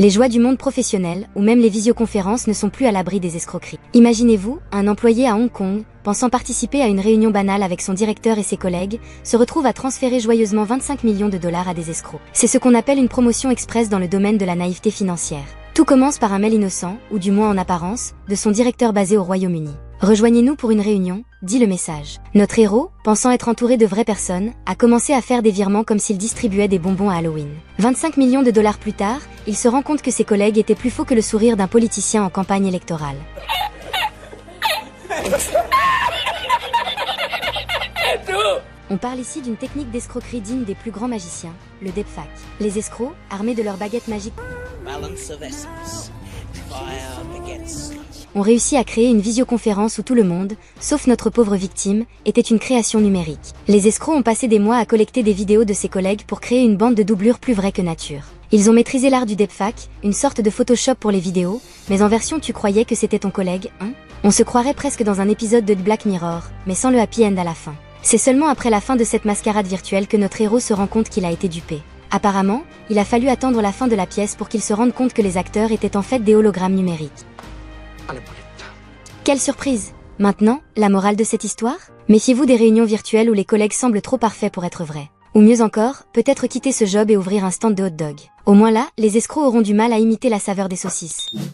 Les joies du monde professionnel, ou même les visioconférences ne sont plus à l'abri des escroqueries. Imaginez-vous, un employé à Hong Kong, pensant participer à une réunion banale avec son directeur et ses collègues, se retrouve à transférer joyeusement 25 millions de dollars à des escrocs. C'est ce qu'on appelle une promotion express dans le domaine de la naïveté financière. Tout commence par un mail innocent, ou du moins en apparence, de son directeur basé au Royaume-Uni. Rejoignez-nous pour une réunion, dit le message. Notre héros, pensant être entouré de vraies personnes, a commencé à faire des virements comme s'il distribuait des bonbons à Halloween. 25 millions de dollars plus tard, il se rend compte que ses collègues étaient plus faux que le sourire d'un politicien en campagne électorale. On parle ici d'une technique d'escroquerie digne des plus grands magiciens, le deepfake. Les escrocs, armés de leurs baguettes magiques, ont réussi à créer une visioconférence où tout le monde, sauf notre pauvre victime, était une création numérique. Les escrocs ont passé des mois à collecter des vidéos de ses collègues pour créer une bande de doublures plus vraie que nature. Ils ont maîtrisé l'art du deepfake, une sorte de Photoshop pour les vidéos, mais en version tu croyais que c'était ton collègue, hein? On se croirait presque dans un épisode de Black Mirror, mais sans le happy end à la fin. C'est seulement après la fin de cette mascarade virtuelle que notre héros se rend compte qu'il a été dupé. Apparemment, il a fallu attendre la fin de la pièce pour qu'il se rende compte que les acteurs étaient en fait des hologrammes numériques. Quelle surprise! Maintenant, la morale de cette histoire? Méfiez-vous des réunions virtuelles où les collègues semblent trop parfaits pour être vrais. Ou mieux encore, peut-être quitter ce job et ouvrir un stand de hot dog. Au moins là, les escrocs auront du mal à imiter la saveur des saucisses.